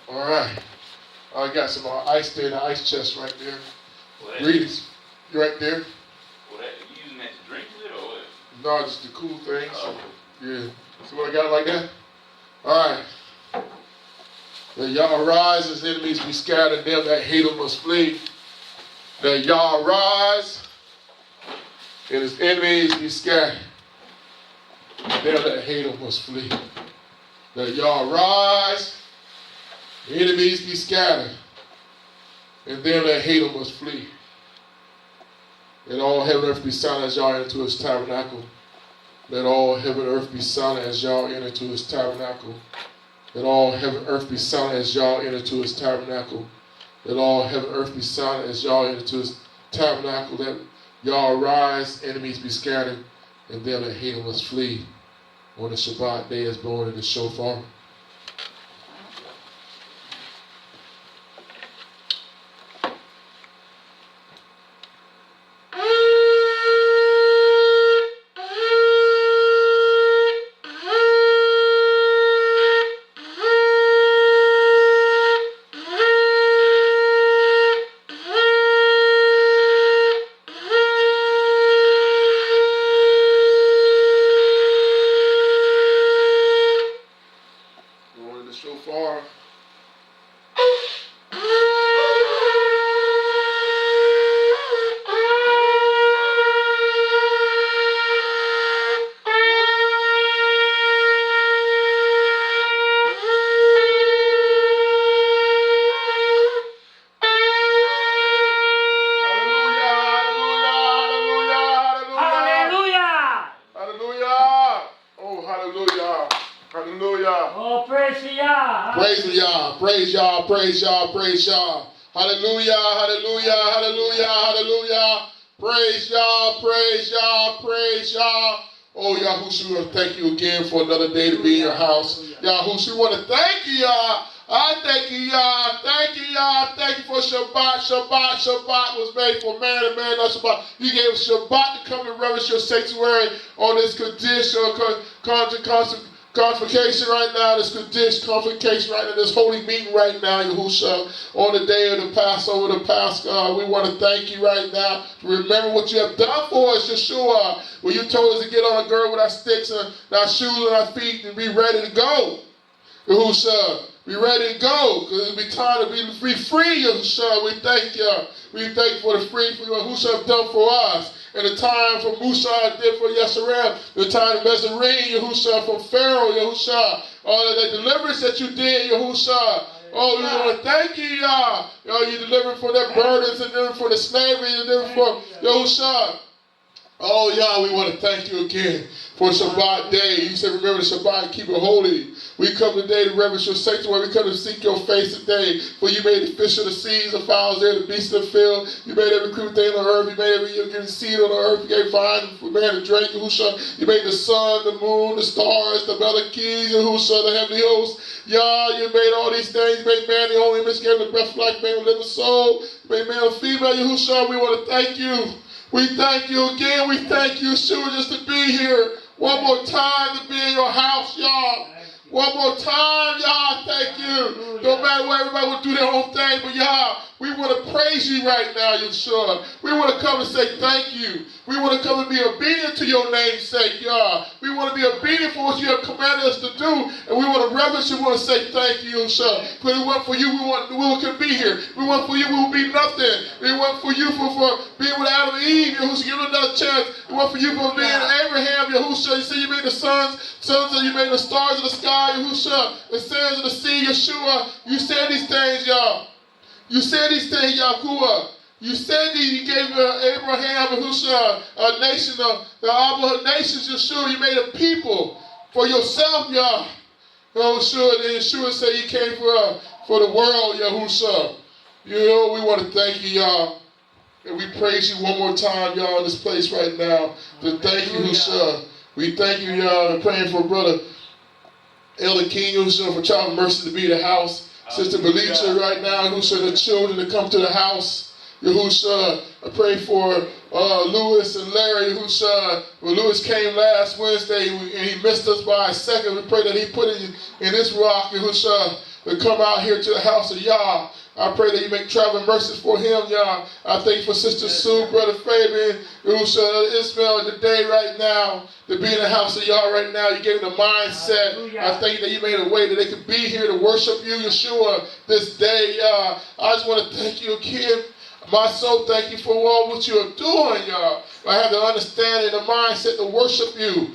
All right. I got some ice there in the ice chest right there. Greetings. You right there? What that, you using that to drink with or what? No, just the cool things. Yeah. See what I got like that? All right. Let y'all rise as enemies be scattered, them that hate them must flee. Let y'all rise and his enemies be scattered. Them that hate them must flee. Let y'all rise, enemies be scattered, and them that hate them must flee. Let all heaven and earth be silent as y'all enter into his tabernacle. Let all heaven and earth be silent as y'all enter into his tabernacle. Let all heaven and earth be silent as y'all enter into his tabernacle. Let all heaven and earth be silent as y'all enter into his tabernacle. Let y'all rise, enemies be scattered, and them that hate him must flee. On the Shabbat day is blowing in the shofar. Praise y'all. Hallelujah, hallelujah, hallelujah, hallelujah. Praise y'all, praise y'all, praise y'all. Oh, Yahushua, thank you again for another day to be in your house. Yahushua, we want to thank you, y'all. I thank you, y'all. Thank you, y'all. Thank you for Shabbat. Shabbat was made for man and man, not Shabbat. You gave us Shabbat to come to reverence your sanctuary on this condition, convocation right now, this convocation right now, this holy meeting right now, Yahushua, on the day of the Passover, the Pascha. We want to thank you right now to remember what you have done for us, Yeshua, when you told us to get on a gird with our sticks and our shoes and our feet and be ready to go. Yahushua, be ready to go, because it'll be time to be free, Yahushua. We thank you. We thank you for the free for what Yahushua have done for us. And the time from Musa did for Yesarel, the time of Mezarine, Yahushua, from Pharaoh, Yahushua, all of the deliverance that you did, Yahushua. Oh, we want to thank you, Yah. You delivered from their burdens, and delivered from the slavery, and delivered from Yahushua. Oh, Yah, we want to thank you again for Shabbat day. You said, remember the Shabbat and keep it holy. We come today to reverence your sanctuary. We come to seek your face today. For you made the fish of the seas, the fowls there, the beasts of the field. You made every creeping thing on the earth. You made every you gave seed on the earth. You gave vine for man to drink, Yahushua. You made the sun, the moon, the stars, the Melachis, Yahushua, the heavenly hosts. Yah, you made all these things. You made man the only image, gave the breath of life, made a living soul. You made male and female, Yahushua. We want to thank you. We thank you again. We thank you, Yeshua, just to be here. One more time to be in your house, y'all. One more time, y'all. Thank you. No matter what, everybody will do their own thing, but y'all, we want to praise you right now, Yeshua. We want to come and say thank you. We want to come and be obedient to your name's sake, y'all. We want to be obedient for what you have commanded us to do, and we want to reverence you. We want to say thank you, Yeshua. Because we want for you, we can be here. We want for you, we will be nothing. We want for you for being with Adam and Eve, Yahushua. Give them another chance. We want for you for being Abraham, Yahushua. You see, you made the sons, and you made the stars of the sky, Yahushua. The sands of the sea, Yeshua. You said these things, y'all. You said these things, Yahuwah. You said that you gave Abraham and Yahushua a nation, the Abba nations, Yeshua. You made a people for yourself, Yah. Yahushua, and Yeshua said you came for the world, Yahushua. You know, we want to thank you, y'all. And we praise you one more time, y'all, in this place right now. To thank you, Yahushua. We thank you, y'all, and praying for Brother Elder King, Yahushua, for traveling mercy to be the house. Sister Belicha right now, Yahushua, the children to come to the house. Yahushua, I pray for Lewis and Larry, Yahushua. Well, Lewis came last Wednesday and he missed us by a second. We pray that he put it in this rock, Yahushua, to come out here to the house of Yah. I pray that you make traveling mercies for him, Yah. I thank you for Sister Sue, Brother Fabian, Ismail today, right now, to be in the house of Yah right now. You gave them the mindset. Hallelujah. I thank you that you made a way that they could be here to worship you, Yeshua, this day, Yah. I just want to thank you again. My soul, thank you for all what you are doing, Yah. I have the understanding, the mindset to worship you,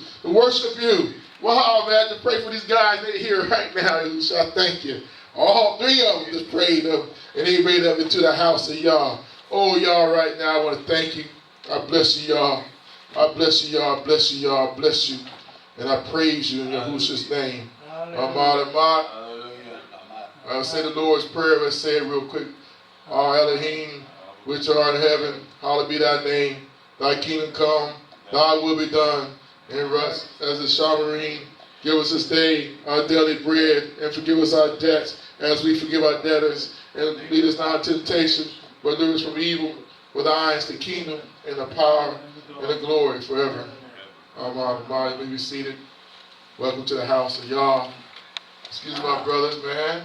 Wow, man, to pray for these guys that are here right now, Yeshua. I thank you. All three of them just prayed up, and they made up into the house of Yah. Oh, Yah, right now, I want to thank you. I bless you, Yah. I bless you, Yah. I bless you, Yah. I bless you. And I praise you in Yahushua's name. I'll say the Lord's Prayer. Let's say it real quick. Our Elohim, which art in heaven, hallowed be thy name. Thy kingdom come, thy will be done. In us as a Shamarine. Give us this day our daily bread, and forgive us our debts as we forgive our debtors. And lead us not into temptation, but deliver us from evil. For thine is the kingdom, and the power, and the glory forever. Amen. May be seated. Welcome to the house of Yah. Excuse my brothers, man.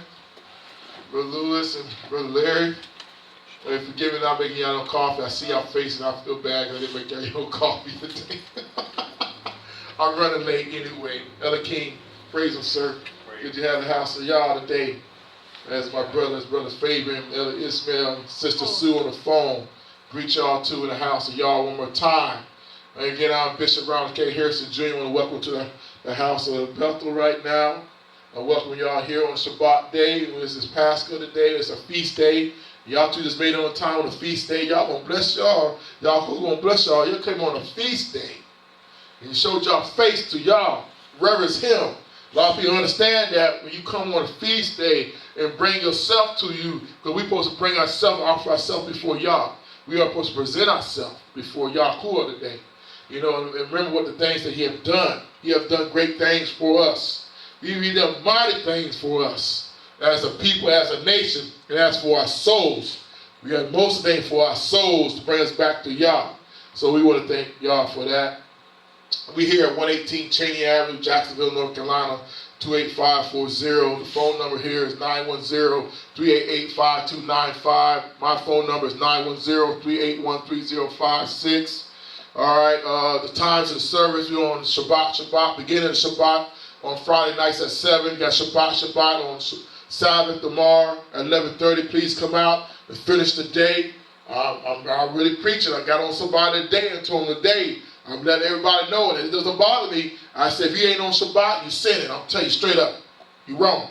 Brother Lewis and Brother Larry. Hey, forgive me not making y'all no coffee. I see y'all faces, and I feel bad because I didn't make y'all no coffee today. I'm running late anyway. Elder King, praise him, sir. Good to have the house of Yah today. As my brothers Fabian, Elder Ismail, Sister Sue on the phone. Greet y'all too in the house of Yah one more time. And again, I'm Bishop Ronald K. Hairston Jr. I want to welcome to the house of El-beth-el right now. I welcome y'all here on Shabbat day. This is Pascha today. It's a feast day. Y'all two just made it on time on a feast day. Y'all gonna bless y'all. Y'all who gonna bless y'all? You came on a feast day. And you showed your face to y'all. Reverence him. A lot of people understand that when you come on a feast day and bring yourself to you, because we're supposed to bring ourselves, offer ourselves before Yah. We are supposed to present ourselves before Yahuwah today. You know, and remember what the things that he has done. He has done great things for us. He done mighty things for us as a people, as a nation, and as for our souls. We have most things for our souls to bring us back to Yah. So we want to thank Yah for that. We're here at 118 Chaney Avenue, Jacksonville, North Carolina, 28540. The phone number here is 910-388-5295. My phone number is 910-381-3056. All right, the times of the service, we're on Shabbat, beginning of Shabbat on Friday nights at 7. You got Shabbat on Sabbath tomorrow at 11:30. Please come out and finish the day. I'm really preaching. I got on somebody today and told them today, I'm letting everybody know that it doesn't bother me. I said, if you ain't on Shabbat, you sinning. I'll tell you straight up, you're wrong.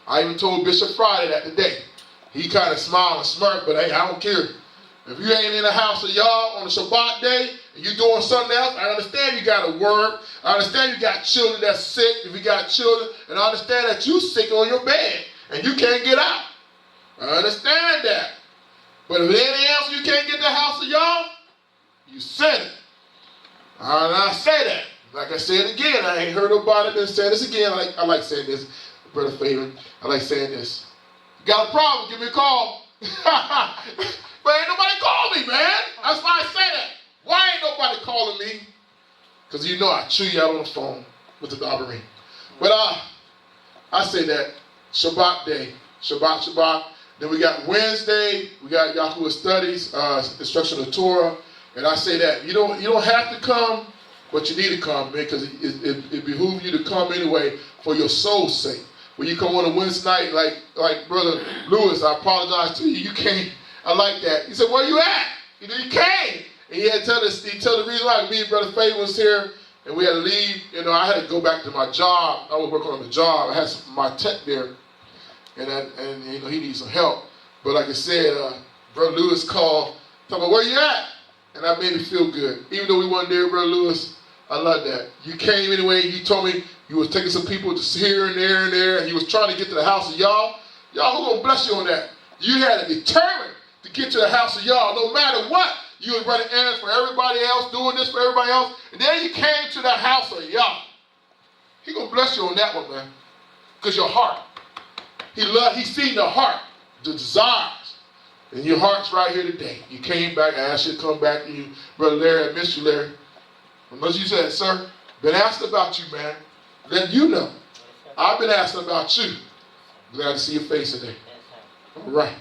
I even told Bishop Friday that today. He kind of smiled and smirked, but hey, I don't care. If you ain't in the house of Yah on the Shabbat day, and you doing something else, I understand you got to work. I understand you got children that's sick, if you got children, and I understand that you sick on your bed, and you can't get out. I understand that. But if anything else you can't get the house of Yah, you sinning. And I say that. Like I said again, I ain't heard nobody been saying this again. I like saying this, Brother Fabian. I like saying this. You got a problem, give me a call. But ain't nobody called me, man. That's why I say that. Why ain't nobody calling me? Because you know I chew you out on the phone with the Dabarim. But I say that Shabbat day. Shabbat. Then we got Wednesday. We got Yahuwah studies, instruction of Torah. And I say that you don't have to come, but you need to come, man, because it behooves you to come anyway for your soul's sake. When you come on a Wednesday night, like Brother Lewis, I apologize to you. You came. I like that. He said, "Where you at?" You came, and he had to tell the reason why. Me and Brother Faye was here, and we had to leave. You know, I had to go back to my job. I was working on the job. I had my tech there, and you know he needs some help. But like I said, Brother Lewis called, talking about where you at. And that made me feel good. Even though we weren't there, Brother Lewis, I love that. You came anyway. You told me you was taking some people just here and there, and you was trying to get to the house of Yah. Yah, who gonna bless you on that? You had to determine to get to the house of Yah, no matter what. You was running errands for everybody else, doing this for everybody else, and then you came to the house of Yah. He gonna bless you on that one, man, because your heart. He seen the heart, the desires. And your heart's right here today. You came back. I asked you to come back to you. Brother Larry, I miss you, Larry. Unless you said, sir, been asked about you, man. Let you know. I've been asking about you. Glad to see your face today. All right.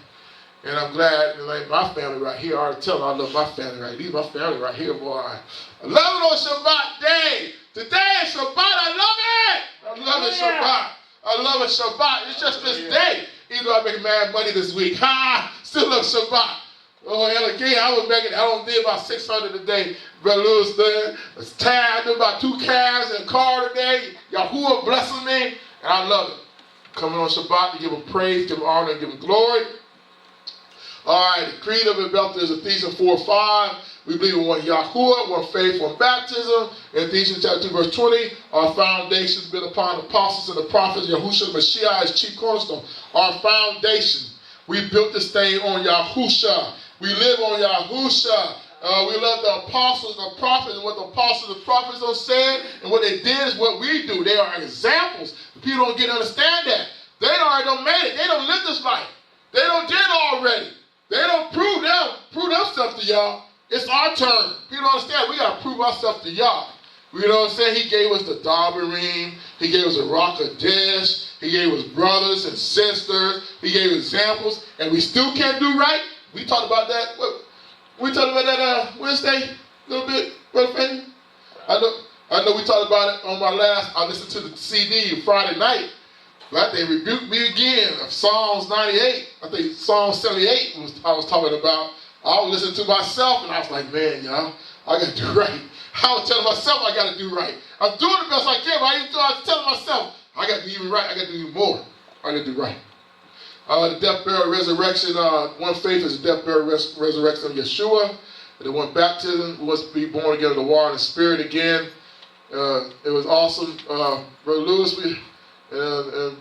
And I'm glad, like my family right here, I already tell them I love my family right here. These my family right here, boy. I love it on Shabbat day. Today is Shabbat. I love it. I love it, Shabbat. I love it, Shabbat. It's just this day. Even though I make mad money this week. Still love Shabbat. Oh, hell again, I don't do about 600 a day. Brother Lewis there. It's tired. About 2 calves and a car today. Yahuwah blessing me. And I love it. Coming on Shabbat to give him praise, give him honor, and give him glory. All right, the creed of El-beth-el is Ephesians 4:5. We believe in one Yahuwah, one faith, one baptism. In Ephesians chapter 2, verse 20, our foundations built upon the apostles and the prophets. Yahushua Mashiach is chief cornerstone. Our foundation. We built this thing on Yahushua. We live on Yahushua. We love the apostles and the prophets, and what the apostles and the prophets have said, and what they did is what we do. They are examples. People don't get to understand that. They already done made it. They don't live this life. They don't did it already. They don't prove themselves to y'all. It's our turn. People don't understand. We got to prove ourselves to y'all. You know what I'm saying? He gave us the Dabarim. He gave us a rock of dish. He gave us brothers and sisters. He gave examples. And we still can't do right. We talked about that. We talked about that Wednesday a little bit, Brother Fanny. I know we talked about it on my last. I listened to the CD Friday night. But they rebuked me again of Psalms 98. I think Psalm 78 I was talking about. I was listening to myself and I was like, man, y'all, I got to do right. I was telling myself I got to do right. I'm doing the best I can, but I was telling myself I got to do even right. I got to do even more. I got to do right. The death, burial, resurrection. One faith is the death, burial, resurrection of Yeshua. The one baptism was to be born again in the water and the spirit again. It was awesome. Brother Lewis, and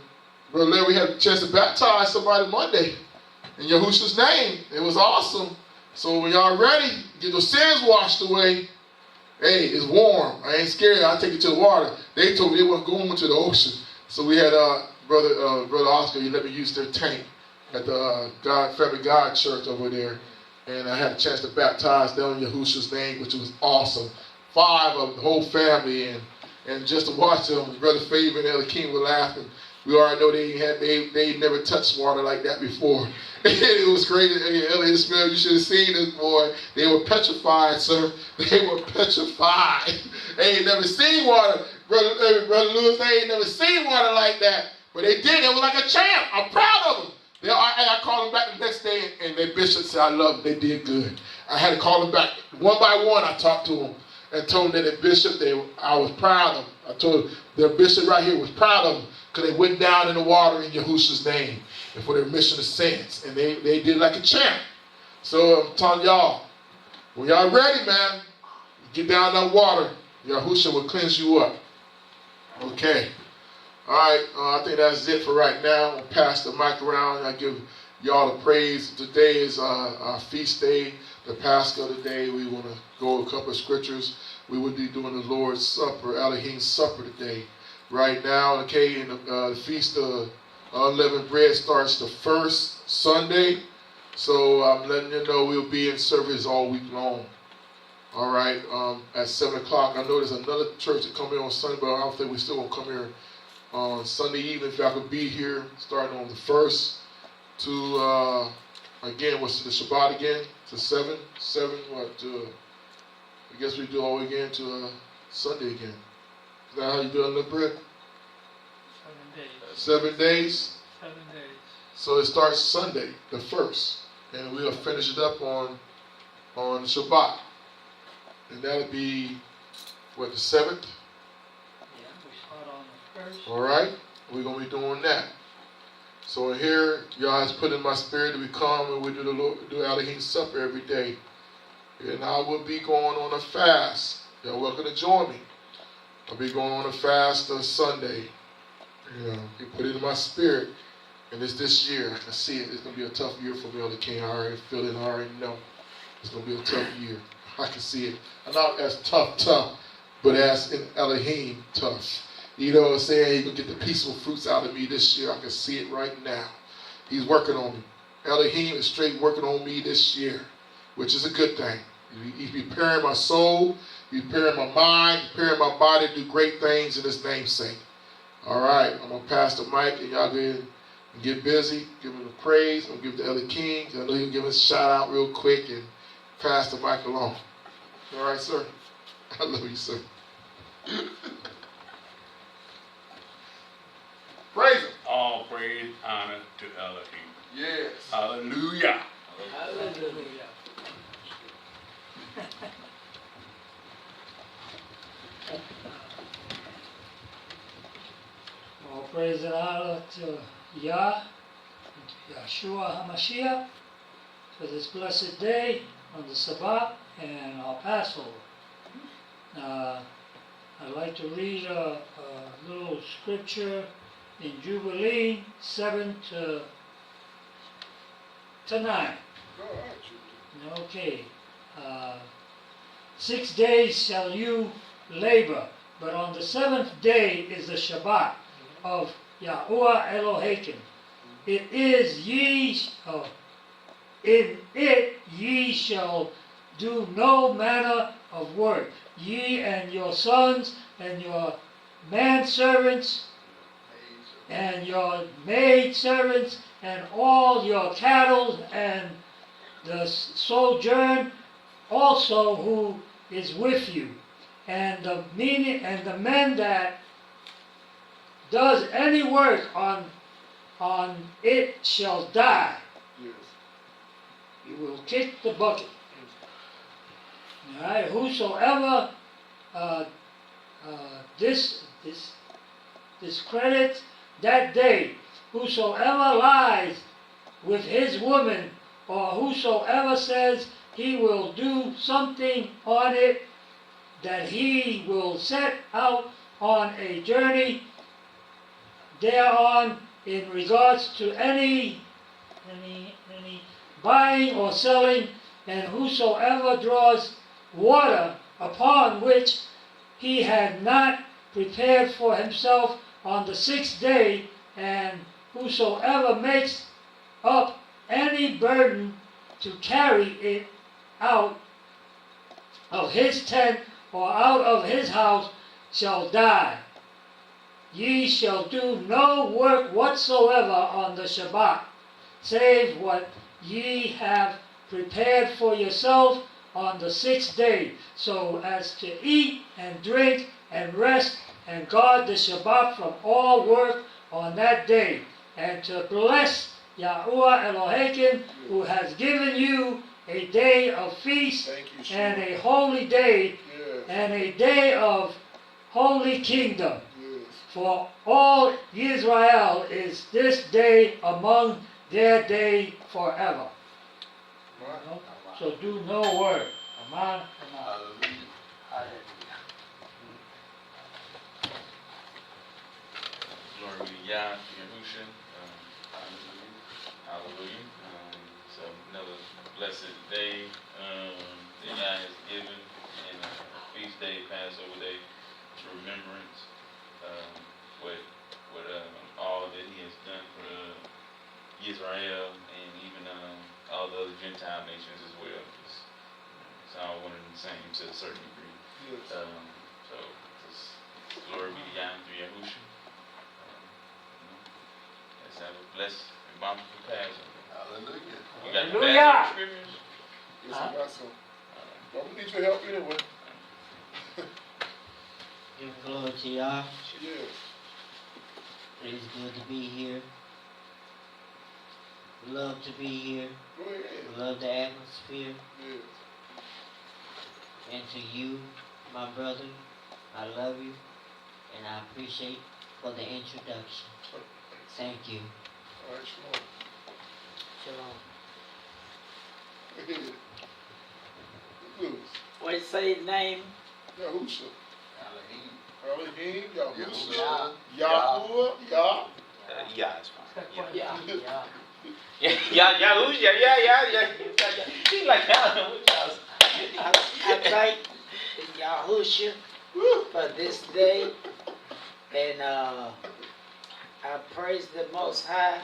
Brother Larry, we had a chance to baptize somebody Monday in Yahushua's name. It was awesome. So when y'all ready, get those sins washed away. Hey, it's warm. I ain't scared. I'll take you to the water. They told me they weren't going to the ocean. So we had Brother Oscar, he let me use their tank at the Family God Church over there. And I had a chance to baptize them in Yahushua's name, which was awesome. 5 of the whole family. And just to watch them, Brother Faber and Elder King were laughing. We already know they never touched water like that before. It was crazy. Elliot Smith, you should have seen this, boy. They were petrified, sir. They were petrified. They ain't never seen water. Brother Lewis, they ain't never seen water like that. But they did. It was like a champ. I'm proud of them. I called them back the next day, and their bishop said, I love them. They did good. I had to call them back. One by one, I talked to them and told them that their bishop, I was proud of them. I told them their bishop right here was proud of them because they went down in the water in Yahushua's name and for their mission of saints. And they did like a champ. So I'm telling y'all, when y'all ready, man, get down that water, Yahushua will cleanse you up. Okay. All right, I think that's it for right now. I'll pass the mic around. I give y'all the praise. Today is our feast day, the Pascha today. We want to go a couple of scriptures. We will be doing the Lord's Supper, Elohim's Supper today. Right now, okay, and the Feast of Unleavened Bread starts the first Sunday. So I'm letting you know we'll be in service all week long. All right, at 7 o'clock. I know there's another church that come here on Sunday, but I don't think we still going to come here on Sunday evening. If y'all could be here starting on the 1st to, again, what's the Shabbat again? To 7, I guess we do all again to Sunday again. Is that how you do unleavened bread? 7 days. 7 days? 7 days. So it starts Sunday, the 1st. And we'll finish it up on Shabbat. And that'll be, what, the 7th? Yeah, we start on the 1st. All right? We're going to be doing that. So here, y'all has put in my spirit that we come and we do Elohim's Supper every day. And I will be going on a fast. Y'all welcome to join me. I'll be going on a fast on Sunday. He put it in my spirit. And it's this year. I can see it. It's going to be a tough year for me on the King. I already feel it. I already know. It's going to be a tough year. I can see it. Not as tough, but as in Elohim, tough. You know what I'm saying? He's going to get the peaceful fruits out of me this year. I can see it right now. He's working on me. Elohim is straight working on me this year, which is a good thing. He's preparing my soul. He's preparing my mind, preparing my body to do great things in his namesake. All right, I'm going to pass the mic, and y'all can and get busy, give him the praise, or give the Elder King. I know he'll give us a shout out real quick and pass the mic along. All right, sir? I love you, sir. Praise him. All praise, honor to Elohim. Yes. Hallelujah. Hallelujah. All praise and honor to Yah, Yeshua HaMashiach, for this blessed day on the Sabbath and our Passover. I'd like to read a little scripture in Jubilee 7 to 9. Okay. 6 days shall you labor, but on the 7th day is the Shabbat of Yahuwah Elohim. It is in it ye shall do no manner of work, ye and your sons and your manservants and your maidservants and all your cattle and the sojourn also who is with you, and the men that does any work on it shall die. Yes. You will kick the bucket. All right. Whosoever discredits that day, whosoever lies with his woman, or whosoever says he will do something on it, that he will set out on a journey thereon in regards to any buying or selling, and whosoever draws water upon which he had not prepared for himself on the 6th day, and whosoever makes up any burden to carry it out of his tent or out of his house shall die. Ye shall do no work whatsoever on the Shabbat, save what ye have prepared for yourself on the 6th day, so as to eat and drink and rest and guard the Shabbat from all work on that day, and to bless Yahuwah Elohim, who has given you a day of feast and a holy day and a day of holy kingdom. For all Israel is this day among their day forever. So do no work. Amen. Glory be to Yah, Yahusha. Hallelujah. So another blessed day that Yah has given, and a feast day, Passover day, to remembrance what all that He has done for Israel, and even all the other Gentile nations as well. It's all one and the same to a certain degree. So just glory be to Yah through Yahusha. Let's have a blessed and bountiful Passover. Hallelujah. We got the Hallelujah. Passover scriptures. Yes, I got some. But we need your help anyway. Give glory to Yah. Yes. It is good to be here. We love to be here. Go ahead. We love the atmosphere. Yes. And to you, my brother, I love you and I appreciate for the introduction. Thank you. All right, shalom. Shalom. Go ahead. Lewis. What did say his name? Yahusha. Elohim. Yahusha. Yah. Yahuwah. Yah. Yeah, it's fine. Yeah. Yeah. He's like, I thank Yahusha for this day, and I praise the Most High,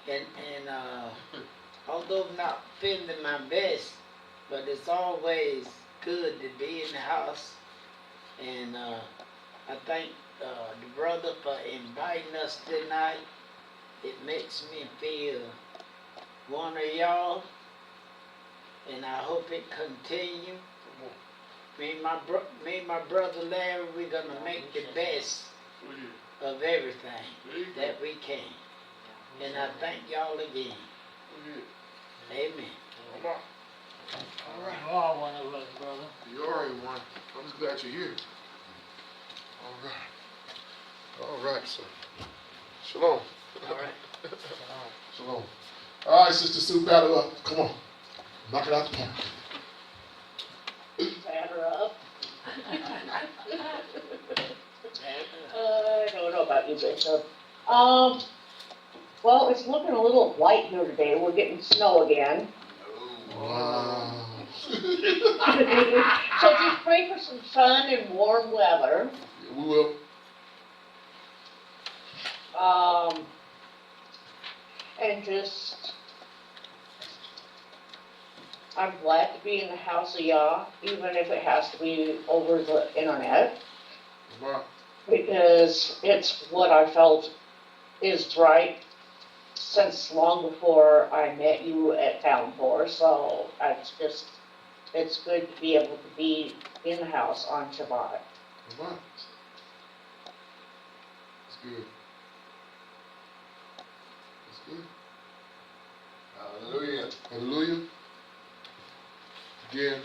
and although not feeling my best, but it's always good to be in the house, and I thank the brother for inviting us tonight, It makes me feel one of y'all, and I hope it continue. Me and my brother Larry, we're gonna make the best of everything that we can. And I thank y'all again. Amen. All right. You are one of us, brother. You already won. I'm just glad you're here. All right, sir. Shalom. All right. Shalom. All right, Sister Sue, battle up. Come on. Knock it out the park. Batter up. I don't know about you, Bishop. Well, it's looking a little white here today. We're getting snow again. Wow. So just pray for some sun and warm weather. We will. And just, I'm glad to be in the house of Yah, even if it has to be over the internet, Wow. because it's what I felt is right since long before I met you at Town Hall. So it's good to be able to be in the house on Shabbat. Wow. It's good. It's good. Hallelujah. Hallelujah. Again,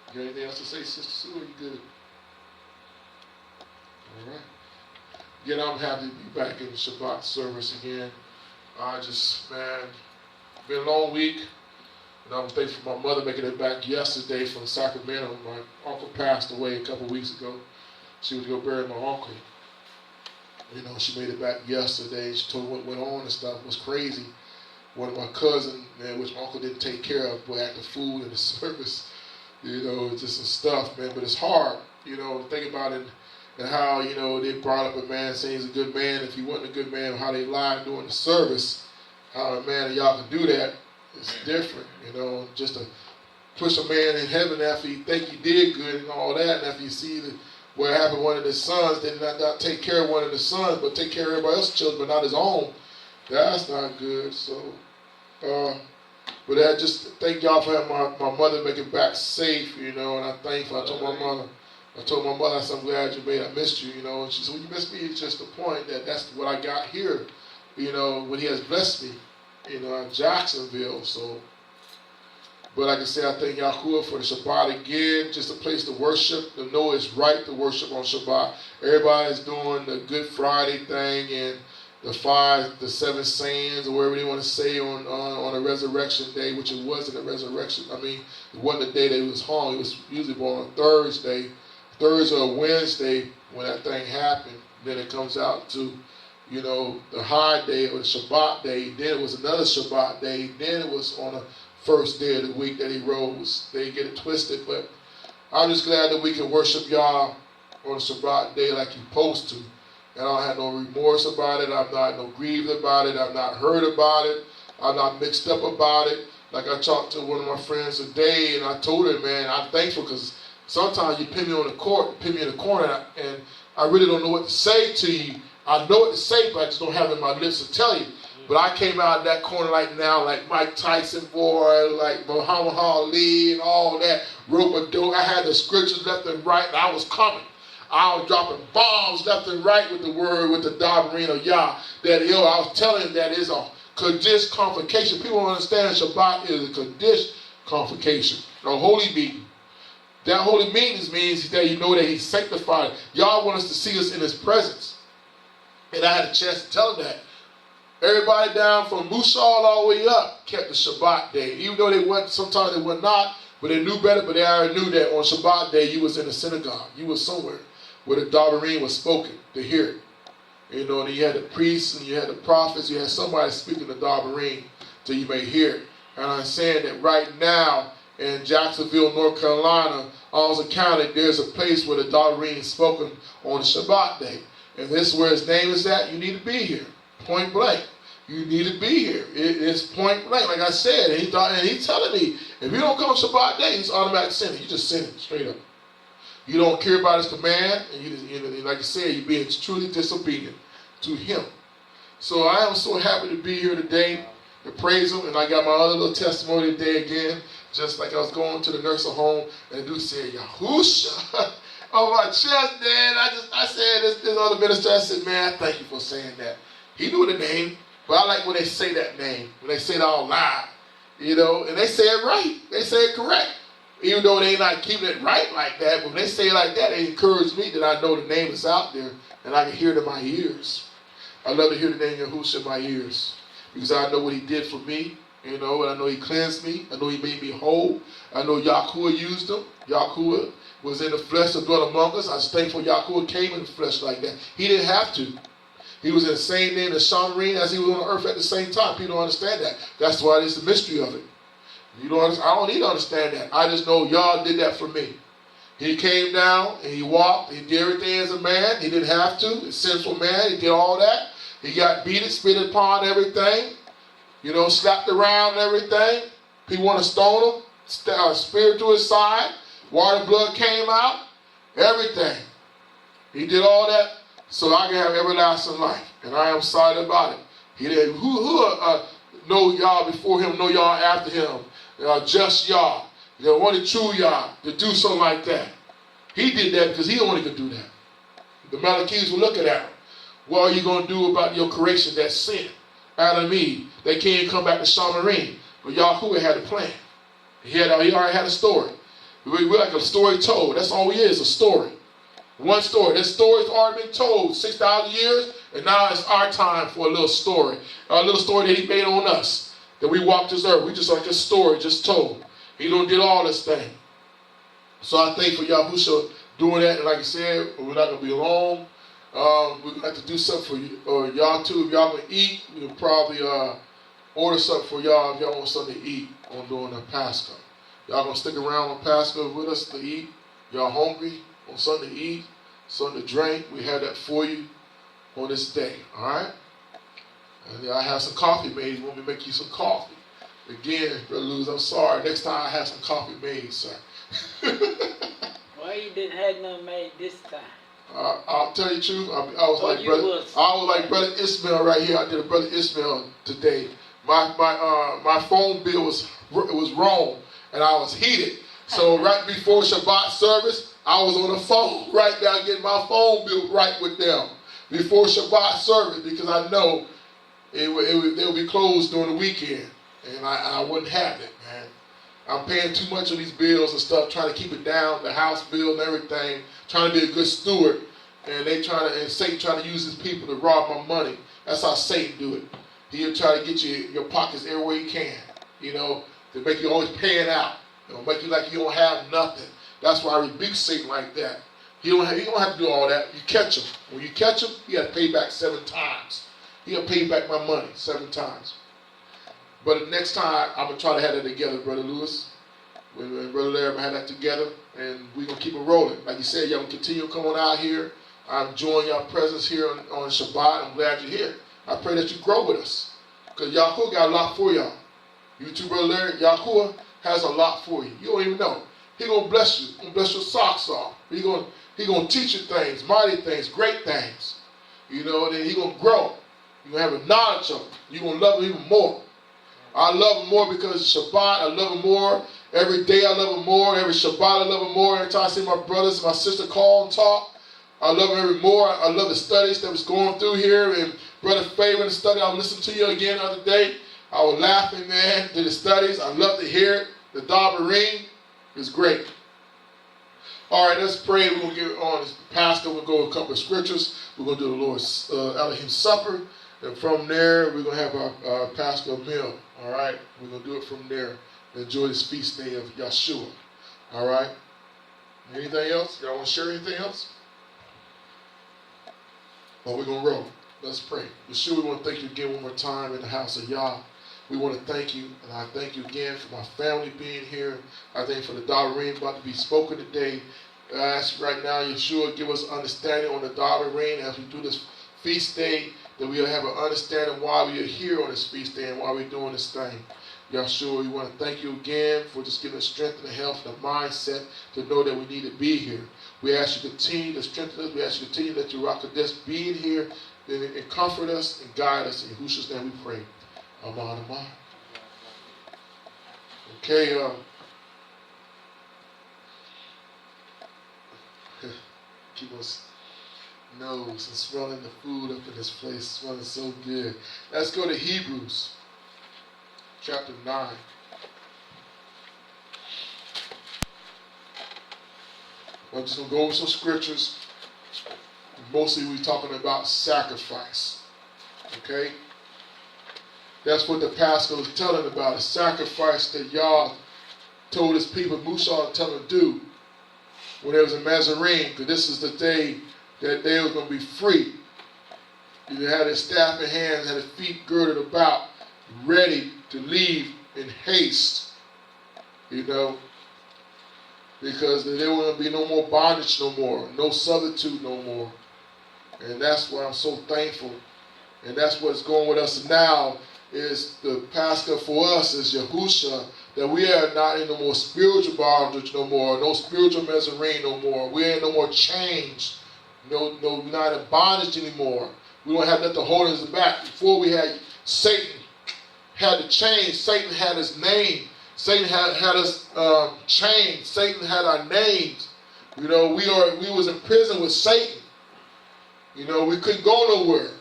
you got anything else to say, Sister Sue? Or you good? All right. Again, I'm happy to be back in the Shabbat service again. Been a long week. And I'm thankful for my mother making it back yesterday from Sacramento. My uncle passed away a couple weeks ago. She was going to bury my uncle. She made it back yesterday. She told me what went on and stuff. It was crazy. One of my cousins, which my uncle didn't take care of, boy, acted fool in the service. Just some stuff, man. But it's hard, think about it and how, they brought up a man saying he's a good man. If he wasn't a good man, how they lied during the service. How a man and y'all can do that. It's different, just to push a man in heaven after you think you did good and all that, and after you see what happened to one of his sons, did not take care of one of the sons, but take care of everybody else's children, but not his own. That's not good. So, but I just thank y'all for having my mother make it back safe, and I'm thankful. I told my mother, I said, I'm glad you made it. I missed you, and she said, well, you missed me. It's just the point that that's what I got here, when he has blessed me. In Jacksonville, so. But like I said, I thank Yahuwah for the Shabbat again, just a place to worship, to know it's right to worship on Shabbat. Everybody's doing the Good Friday thing and the 7 sayings, or whatever they want to say on a resurrection day, which it wasn't a resurrection. I mean, it wasn't the day that he was hung. It was usually born on Thursday or Wednesday when that thing happened. Then it comes out to the high day or the Shabbat day, then it was another Shabbat day, then it was on the first day of the week that he rose. They get it twisted, but I'm just glad that we can worship Yah on the Shabbat day like you're supposed to. And I don't have no remorse about it. I'm not no grieved about it. I'm not hurt about it. I'm not mixed up about it. Like I talked to one of my friends today, and I told her, man, I'm thankful because sometimes you pin me in the corner, and I really don't know what to say to you. I know what to say, but I just don't have it in my lips to tell you. But I came out of that corner like Mike Tyson, boy, like Muhammad Ali and all that. Rope-a-dope. I had the scriptures left and right, and I was coming. I was dropping bombs left and right with the word, with the Dabarin of Yah. That I was telling him that is a Kaddish convocation. People don't understand Shabbat is a Kaddish convocation, a holy meeting. That holy meeting means that that he's sanctified. Yah wants us to see us in his presence. And I had a chance to tell them that. Everybody down from Musal all the way up kept the Shabbat day. Even though sometimes they were not, but they knew better, but they already knew that on Shabbat day you was in the synagogue. You was somewhere where the Dabarim was spoken to hear it. And you had the priests and you had the prophets, you had somebody speaking the Dabarim till you may hear it. And I'm saying that right now in Jacksonville, North Carolina, Alls County, there's a place where the Dabarim is spoken on the Shabbat day. And this is where his name is at. You need to be here. Point blank. You need to be here. It's point blank. Like I said, and he's telling me, if you don't come Shabbat day, it's automatic sinning. You just sinning straight up. You don't care about his command, and you like I said, you're being truly disobedient to him. So I am so happy to be here today to praise Him. And I got my other little testimony today again, just like I was going to the nursing home, and the dude said, Yahusha, on my chest, man. I said this other minister, I said, man, thank you for saying that. He knew the name, but I like when they say that name, when they say it all loud, you know, and they say it right. They say it correct. Even though they not keeping it right like that, but when they say it like that, they encourage me that I know the name is out there and I can hear it in my ears. I love to hear the name Yahushua in my ears because I know what He did for me, you know, and I know He cleansed me. I know He made me whole. I know Yahuwah used Him. Yahuwah was in the flesh to dwell among us. I was thankful Yahuwah came in the flesh like that. He didn't have to. He was in the same name as Chaney as He was on the earth at the same time. People don't understand that. That's why it's the mystery of it. You don't understand. I don't need to understand that. I just know y'all did that for me. He came down and He walked. He did everything as a man. He didn't have to. A sinful man. He did all that. He got beaten, spit upon everything. You know, slapped around and everything. People want to stone Him. Spear to His side. Water, blood came out. Everything. He did all that so I can have everlasting life. And I am excited about it. He did. Who know y'all before Him, know y'all after Him? Just Yah, the only true Yah, to do something like that. He did that because He only could do that. The Malachites were looking at Him. What are you going to do about your creation, that sin? Adam and Eve, they can't come back to Shamarine. But Yahuwah had a plan. He already had a story. We're like a story told. That's all He is, a story. One story. That story's already been told 6,000 years, and now it's our time for a little story. A little story that He made on us. That we walked this earth. We just like a story just told. He done did all this thing. So I thank for Yahushua doing that. And like I said, we're not going to be alone. We're going to have to do something for you, or y'all too. If y'all going to eat, we can probably order something for y'all if y'all want something to eat on doing the Pascha. Y'all going to stick around on Pascha with us to eat. Y'all hungry on something to eat, something to drink. We have that for you on this day. All right? And I have some coffee made. Want me to make you some coffee? Again, Brother Luz, I'm sorry. Next time I have some coffee made, sir. Why you didn't have none made this time? I'll tell you the truth. I was like Brother Ismail right here. I did a Brother Ismail today. My phone bill was wrong, and I was heated. So right before Shabbat service, I was on the phone right now getting my phone bill right with them before Shabbat service because I know they would be closed during the weekend, and I wouldn't have it, man. I'm paying too much of these bills and stuff, trying to keep it down, the house bill and everything, trying to be a good steward, and Satan trying to use his people to rob my money. That's how Satan do it. He'll try to get your pockets everywhere he can, you know, to make you always paying out, make you like you don't have nothing. That's why I rebuke Satan like that. He don't have to do all that. You catch him. When you catch him, you got to pay back 7 times. He'll pay back my money 7 times. But the next time, I'm going to try to have that together, Brother Lewis. When Brother Larry had that together, and we're going to keep it rolling. Like you said, y'all continue to come on out here. I'm enjoying your presence here on Shabbat. I'm glad you're here. I pray that you grow with us. Because Yahuwah got a lot for y'all. You too, Brother Larry. Yahuwah has a lot for you. You don't even know. He's going to bless you. He's going to bless your socks off. He's going to teach you things, mighty things, great things. You know, and then he's going to grow. You're going to have a knowledge of him. You're going to love him even more. I love him more because of Shabbat. I love him more. Every day I love him more. Every Shabbat I love him more. Every time I see my brothers and my sister call and talk, I love him every more. I love the studies that was going through here. And Brother Favor in the study, I listened to you again the other day. I was laughing, man, to the studies. I love to hear it. The Dabarim is great. All right, let's pray. We're going to get on this Pascha. We'll go a couple of scriptures. We're going to do the Lord's Elohim Supper. And from there, we're going to have our Pascha meal. All right? We're going to do it from there. Enjoy this feast day of Yeshua. All right? Anything else? Y'all want to share anything else? Or we're going to roll. Let's pray. Yeshua, we want to thank you again one more time in the house of Yah. We want to thank you, and I thank you again for my family being here. I thank you for the Dabarim about to be spoken today. I ask right now, Yeshua, give us understanding on the Dabarim as we do this feast day, that we'll have an understanding why we are here on this feast day and why we're doing this thing. Yeshua, we want to thank you again for just giving us strength and the health and the mindset to know that we need to be here. We ask you to continue to strengthen us. We ask you to continue to let your Rock of Death be in here and comfort us and guide us. In Yahushua's name we pray. Amen, amen. Okay, keep us nose and smelling the food up in this place, smelling so good. Let's go to Hebrews chapter 9. I'm just going to go over some scriptures. Mostly we're talking about sacrifice. Okay? That's what the pastor was telling about, a sacrifice that Yah told his people, Musa tell them to do when there was a Nazarene, because this is the day that they were going to be free. They had their staff in hand, had their feet girded about, ready to leave in haste, because there wouldn't be no more bondage no more, no servitude no more. And that's why I'm so thankful. And that's what's going with us now, is the Pascha for us is Yahusha, that we are not in no more spiritual bondage no more, no spiritual Nazarene no more. We ain't no more chains, no, not in bondage anymore. We don't have nothing holding us back. Before we had Satan had the chain, Satan had his name, Satan had us chained, Satan had our names. We was in prison with Satan. We couldn't go nowhere.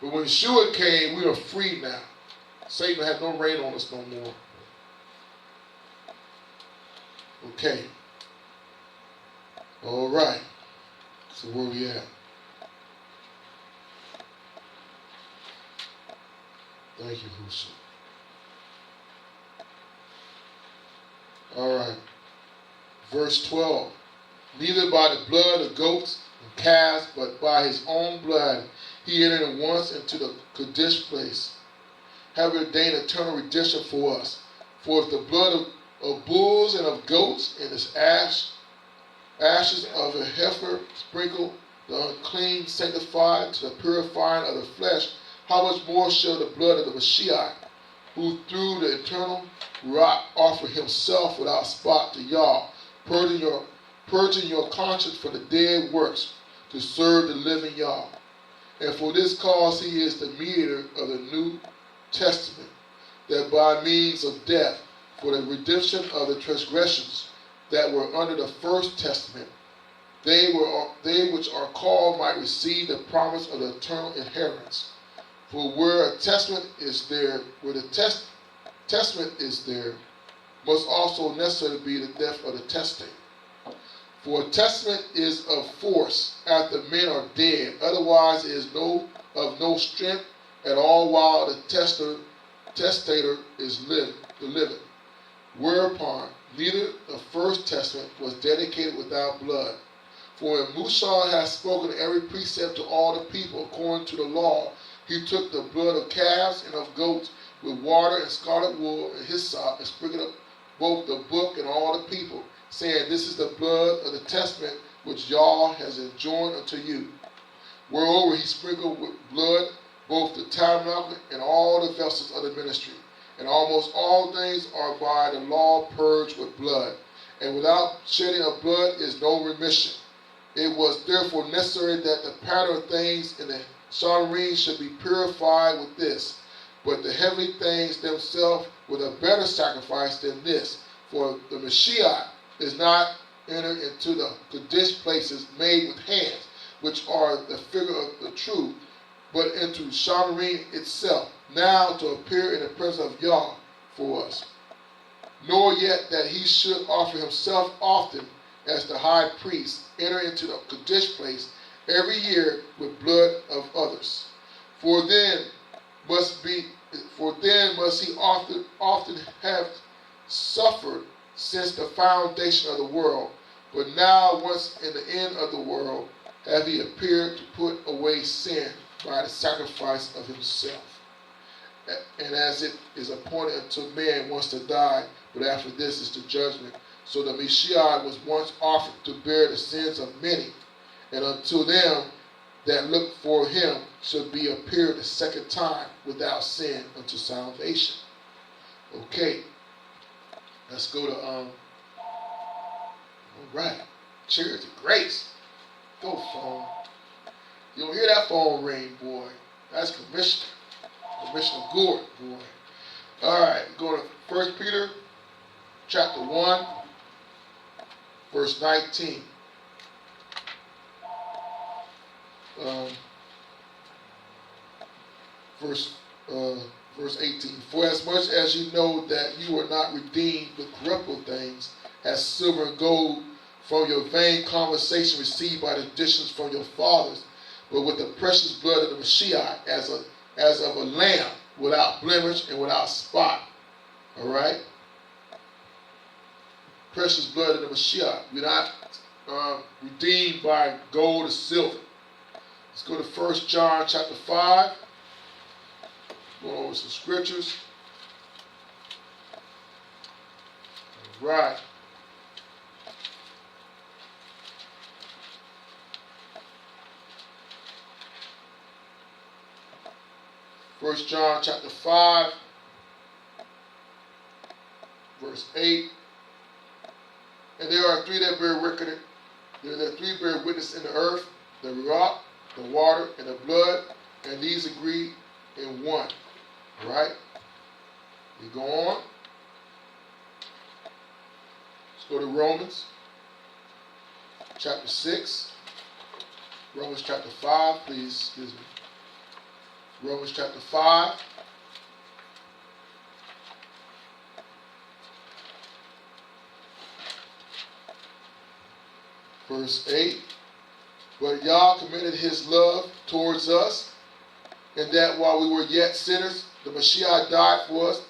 But when Yeshua came, we are free now. Satan had no reign on us no more. Okay. All right. So where we at? Thank you, Husa. All right. Verse 12. Neither by the blood of goats and calves, but by his own blood he entered once into the Kadesh place, having ordained eternal redemption for us. For if the blood of bulls and of goats and its ashes of a heifer sprinkle the unclean, sanctified to the purifying of the flesh, how much more shall the blood of the Mashiach, who through the eternal rock offered himself without spot to Yah, purging your conscience for the dead works, to serve the living Yah. And for this cause he is the mediator of the New Testament, that by means of death, for the redemption of the transgressions that were under the first testament, they which are called might receive the promise of the eternal inheritance. For where a testament is there, testament is there, must also necessarily be the death of the testator. For a testament is of force after men are dead, otherwise it is of no strength at all while the testator is living. Whereupon neither the first testament was dedicated without blood. For when Musa has spoken every precept to all the people according to the law, he took the blood of calves and of goats with water and scarlet wool and hyssop, and sprinkled up both the book and all the people, saying, This is the blood of the testament which Yah has enjoined unto you. Moreover, he sprinkled with blood both the tabernacle and all the vessels of the ministry. And almost all things are by the law purged with blood, and without shedding of blood is no remission. It was therefore necessary that the pattern of things in the Shareen should be purified with this, but the heavenly things themselves with a better sacrifice than this. For the Mashiach is not entered into the Kadesh places made with hands, which are the figure of the truth, but into Shareen itself, now to appear in the presence of Yah for us. Nor yet that he should offer himself often as the high priest enter into the Kadesh place every year with blood of others. For then must he often have suffered since the foundation of the world. But now, once in the end of the world, have he appeared to put away sin by the sacrifice of himself. And as it is appointed unto man once to die, but after this is the judgment. So the Mashiach was once offered to bear the sins of many, and unto them that look for him should be appeared a second time without sin unto salvation. Okay, let's go to all right, charity, grace. Go phone. You don't hear that phone ring, boy. That's Commissioner Gordon, boy. All right, go to 1 Peter chapter 1, verse 19. Verse 18. For as much as you know that you were not redeemed with corruptible things, as silver and gold, from your vain conversation received by the traditions from your fathers, but with the precious blood of the Mashiach, as of a lamb, without blemish and without spot. All right? Precious blood of the Mashiach. We're not redeemed by gold or silver. Let's go to 1 John chapter 5. Go over some scriptures. All right. First John chapter 5, verse 8. And there are three that bear record. There are three bear witness in the earth, the rock, the water, and the blood, and these agree in one. All right? We go on. Let's go to Romans chapter 6. Romans chapter 5, please, excuse me. Romans chapter 5. Verse 8. But Yah commended his love towards us, and that while we were yet sinners, the Mashiach died for us.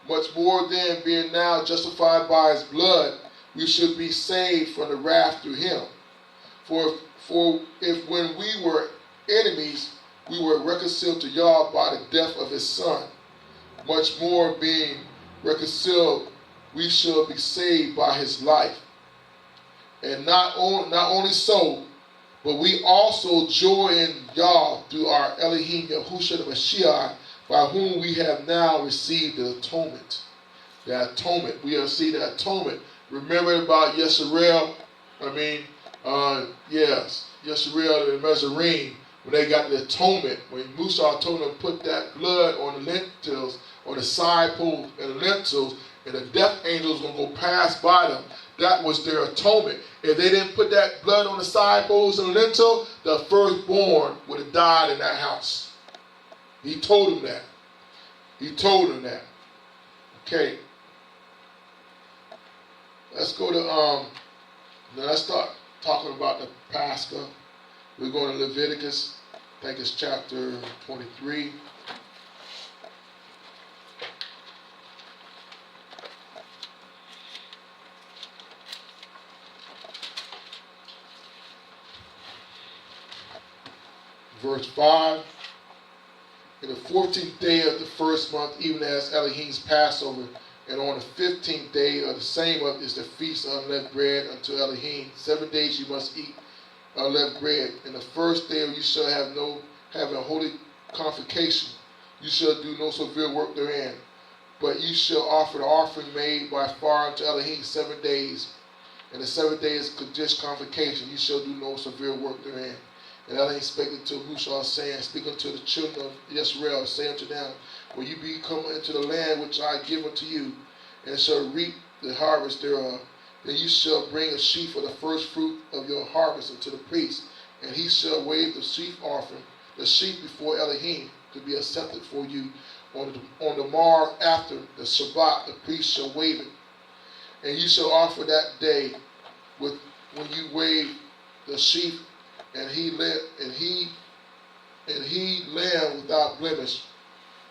Much more then, being now justified by his blood, we should be saved from the wrath through him. For if when we were enemies, we were reconciled to Yah by the death of his Son, much more being reconciled, we shall be saved by his life. And not only so, but we also joy in Yah through our Elohim Yahushua the Mashiach, by whom we have now received the atonement. The atonement. We have seen the atonement. Remember about Yesarel? Yes. Yesarel and Mezarine, when they got the atonement, when Musa told them to put that blood on the lintels, on the side poles and the lintels, and the death angels were going to go pass by them. That was their atonement. If they didn't put that blood on the side poles and the lintel, the firstborn would have died in that house. He told them that. Okay. Let's go to now let's start talking about the Pascha. We're going to Leviticus. I think it's chapter 23. Verse 5. In the 14th day of the first month, even as Elohim's Passover, and on the 15th day of the same month is the feast of unleavened bread unto Elohim. 7 days you must eat unleavened bread. In the first day you shall have a holy convocation. You shall do no severe work therein. But you shall offer the offering made by fire unto Elohim 7 days. And the 7 days Kodesh convocation. You shall do no severe work therein. And Elohim spake unto Musa, saying, speak unto the children of Israel, say unto them, when you be come into the land which I give unto you, and shall reap the harvest thereof, then you shall bring a sheaf of the first fruit of your harvest unto the priest, and he shall wave the sheaf offering, the sheaf before Elohim, to be accepted for you. On the morrow after the Shabbat, the priest shall wave it, and you shall offer that day when you wave the sheaf, and he lamb without blemish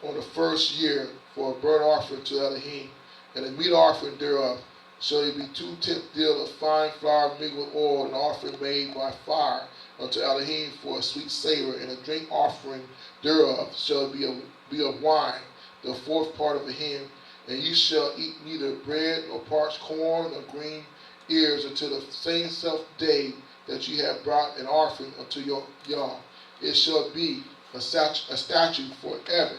on the first year for a burnt offering to Elohim, and a meat offering thereof shall it be 2/10 deal of fine flour mingled with oil, an offering made by fire unto Elohim for a sweet savor, and a drink offering thereof shall be of wine, the fourth part of a hin, and you shall eat neither bread nor parched corn nor green ears until the same self day that you have brought an offering unto Yah. It shall be a statute forever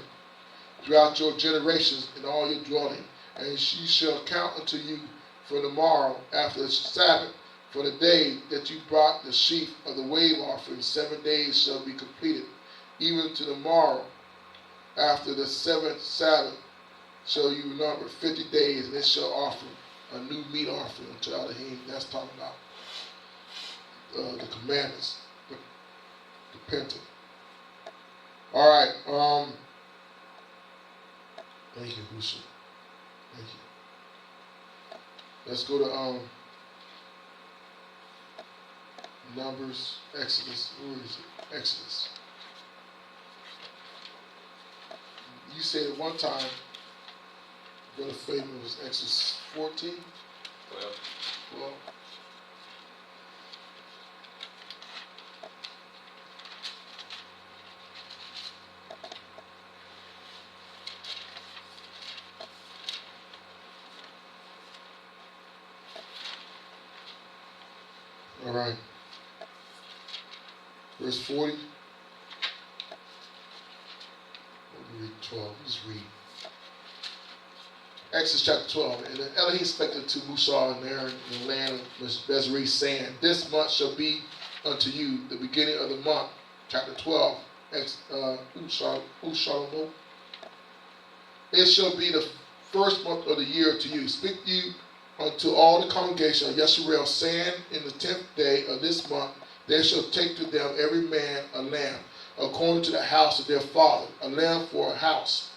throughout your generations in all your dwelling. And she shall count unto you from the morrow after the Sabbath For the day that you brought the sheaf of the wave offering, 7 days shall be completed. Even to the morrow, after the 7th Sabbath, shall you number 50 days, and it shall offer a new meat offering unto Elohim. That's talking about the commandments, the pentateuch. All right. Thank you, Husha. Thank you. Let's go to Numbers, Exodus. Where is it? Exodus. You said at one time, Brother Fabian, was Exodus 14? 12. All right. Verse 40. Let me read 12. Just read. Exodus chapter 12. And then Elohim spake unto Musa and Aaron in the land of Bezri, saying, This month shall be unto you the beginning of the month. Chapter 12. Ushalomo. It shall be the first month of the year to you. Speak you unto all the congregation of Yisrael, saying, In the 10th day of this month, they shall take to them every man a lamb, according to the house of their father, a lamb for a house.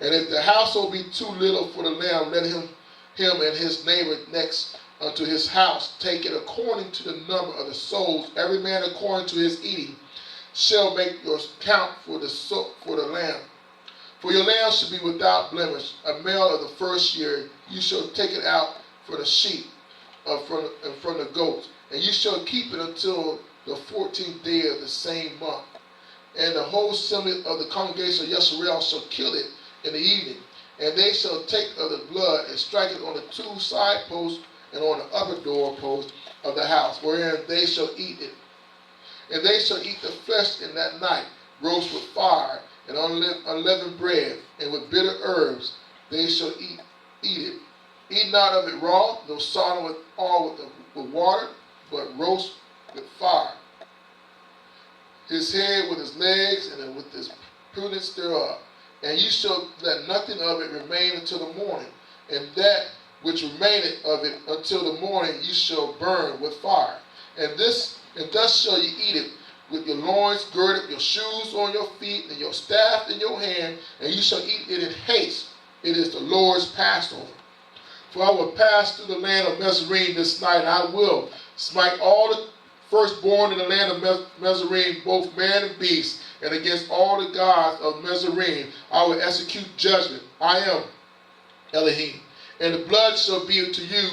And if the household be too little for the lamb, let him and his neighbor next unto his house take it according to the number of the souls, every man according to his eating, shall make your count for the lamb. For your lamb shall be without blemish, a male of the first year. You shall take it out for the sheep, from the goats, and you shall keep it until the 14th day of the same month. And the whole assembly of the congregation of Yisrael shall kill it in the evening, and they shall take of the blood and strike it on the 2 side posts and on the upper door post of the house, wherein they shall eat it. And they shall eat the flesh in that night, roast with fire, and unleavened bread, and with bitter herbs they shall eat it. Eat not of it raw, nor sodden with water, but roast with fire. His head with his legs, and with his prudence thereof. And you shall let nothing of it remain until the morning. And that which remaineth of it until the morning you shall burn with fire. And thus shall you eat it, with your loins girded, your shoes on your feet, and your staff in your hand, and you shall eat it in haste. It is the Lord's Passover. For I will pass through the land of Mizraim this night, and I will smite all the firstborn in the land of Mizraim, both man and beast, and against all the gods of Mizraim I will execute judgment. I am Elohim. And the blood shall be to you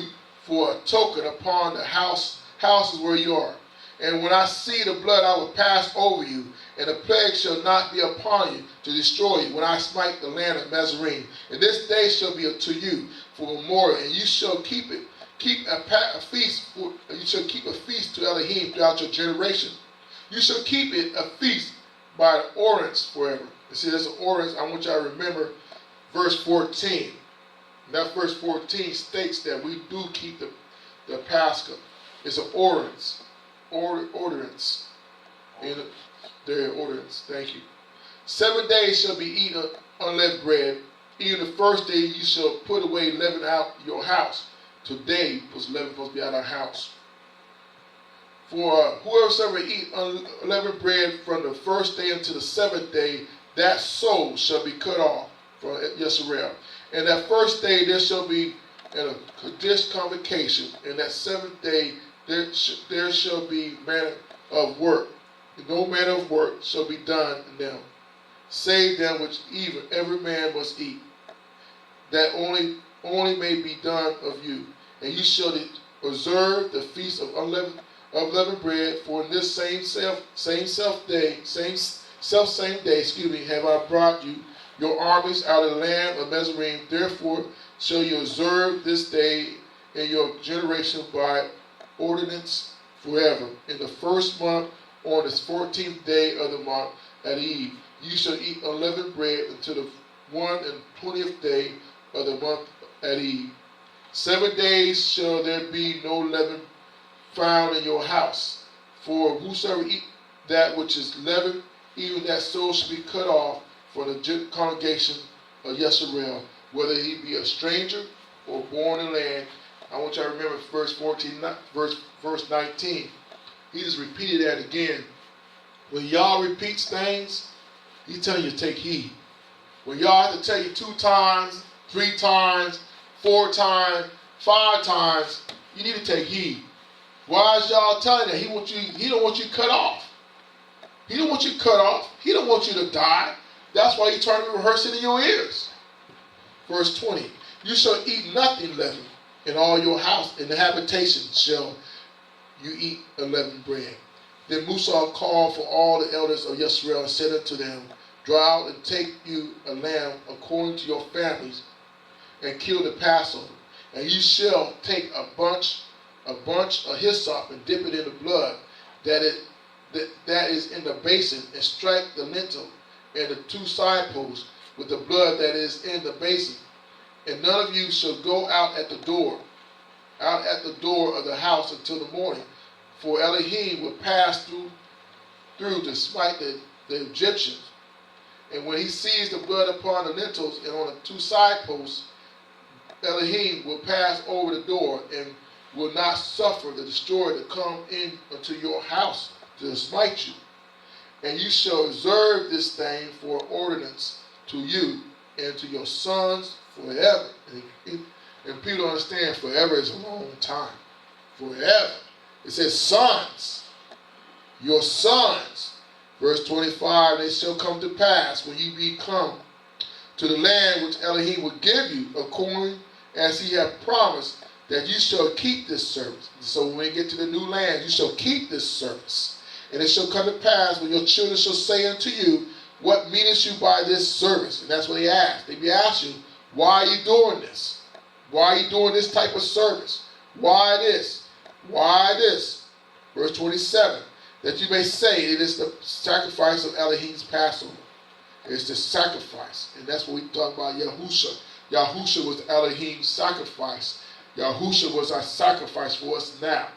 for a token upon the houses where you are. And when I see the blood, I will pass over you, and the plague shall not be upon you to destroy you when I smite the land of Mizraim. And this day shall be to you for memorial, and you shall keep a feast. You shall keep a feast to Elohim throughout your generation. You shall keep it a feast by the ordinance forever. And see, there's an ordinance. I want y'all to remember verse 14. And that verse 14 states that we do keep the Pascha. It's an ordinance. Ordinance. Their ordinance. Thank you. 7 days shall be eaten unleavened bread. Even the first day you shall put away leaven out your house. Today was leaven supposed to be out of our house. For whoever eat unleavened bread from the first day until the 7th day, that soul shall be cut off from Yisrael. And that first day there shall be a Kadesh convocation. And that 7th day there shall be manner of work. No manner of work shall be done in them, save them which even every man must eat. That only may be done of you. And you shall observe the feast of unleavened bread, for in this same day, have I brought you your armies out of the land of Mizraim. Therefore shall you observe this day in your generation by ordinance forever. In the first month, on the 14th day of the month at eve, you shall eat unleavened bread until the 21st day of the month at eve. 7 days shall there be no leaven found in your house. For whosoever eat that which is leavened, even that soul should be cut off from the congregation of Yisrael, whether he be a stranger or born in the land. I want you to remember verse 19. He just repeated that again. When y'all repeats things, he's telling you to take heed. When y'all have to tell you 2 times, 3 times, 4 times, 5 times, you need to take heed. Why is y'all telling that? He don't want you cut off. He don't want you cut off. He don't want you to die. That's why he's trying to rehearse it in your ears. Verse 20. You shall eat nothing leavened in all your house. In the habitation shall you eat unleavened bread. Then Musa called for all the elders of Yisrael and said unto them, draw out and take you a lamb according to your families, and kill the Passover. And you shall take a bunch of hyssop and dip it in the blood that is in the basin, and strike the lintel and the 2 side posts with the blood that is in the basin. And none of you shall go out at the door of the house until the morning, for Elohim will pass through to smite the Egyptians. And when he sees the blood upon the lintels and on the 2 side posts, Elohim will pass over the door and will not suffer the destroyer to come in unto your house to smite you. And you shall observe this thing for ordinance to you and to your sons forever. And people don't understand forever is a long time. Forever. It says sons. Your sons. Verse 25, they shall come to pass when you be come to the land which Elohim will give you, according as he hath promised, that you shall keep this service. So when we get to the new land, you shall keep this service. And it shall come to pass when your children shall say unto you, what meanest you by this service? And that's what they ask. They be asking you, why are you doing this? Why are you doing this type of service? Why this? Why this? Verse 27, that you may say it is the sacrifice of Elohim's Passover. It's the sacrifice. And that's what we talk about Yahusha. Yahusha was Elohim's sacrifice. Yahusha was our sacrifice for us now.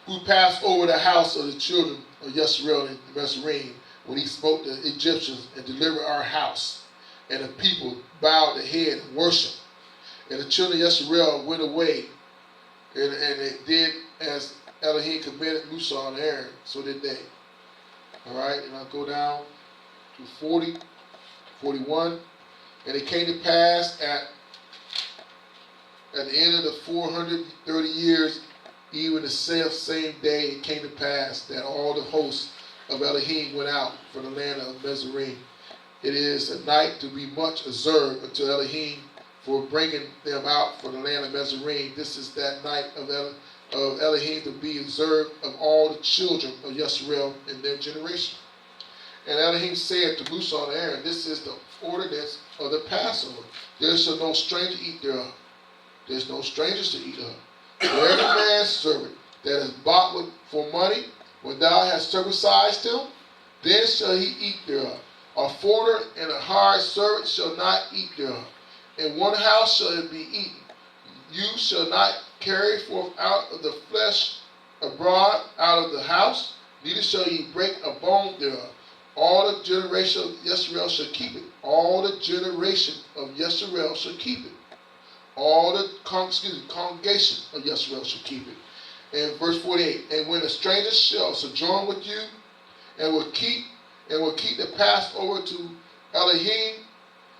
Who passed over the house of the children of Yisrael and Mizraim when he smote the Egyptians and delivered our house. And the people bowed their head and worshiped. And the children of Yisrael went away, and they did as Elohim commanded Musa and Aaron, so did they. All right, and I'll go down to 40, 41. And it came to pass at the end of the 430 years, even the same day, it came to pass that all the hosts of Elohim went out from the land of Mizraim. It is a night to be much observed unto Elohim for bringing them out from the land of Mizraim. This is that night of Elohim to be observed of all the children of Yisrael in their generation. And Elohim said to Musa and Aaron, this is the ordinance of the Passover. There shall no stranger eat thereof. There's no strangers to eat of. For every man's servant that is bought for money, when thou hast circumcised him, then shall he eat thereof. A foreigner and a hired servant shall not eat thereof. In one house shall it be eaten. You shall not carry forth out of the flesh abroad out of the house, neither shall ye break a bone thereof. All the generation of Yisrael shall keep it. All the generation of Yisrael shall keep it. All the congregation of Yisrael shall keep it. And verse 48, and when a stranger shall sojourn with you, and will keep the Passover to Elohim,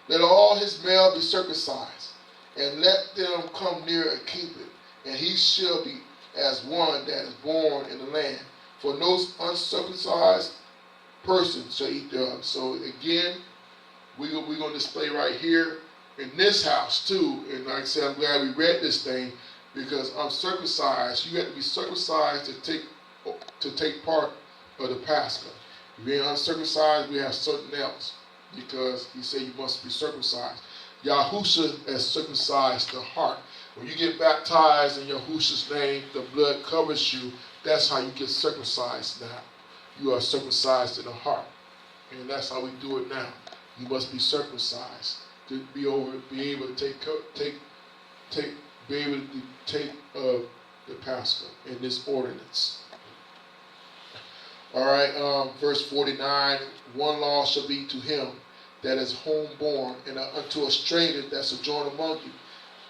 let all his male be circumcised, and let them come near and keep it. And he shall be as one that is born in the land. For no uncircumcised person shall eat thereof. So again, we're going to display right here in this house too. And like I said, I'm glad we read this thing, because uncircumcised, you have to be circumcised to take part of the Pascha. If you're uncircumcised, we have something else, because he said you must be circumcised. Yahusha has circumcised the heart. When you get baptized in Yahusha's name, the blood covers you. That's how you get circumcised now. You are circumcised in the heart. And that's how we do it now. You must be circumcised to be able to take the Pascha in this ordinance. All right, verse 49, one law shall be to him that is homeborn, and unto a stranger that sojourn among you.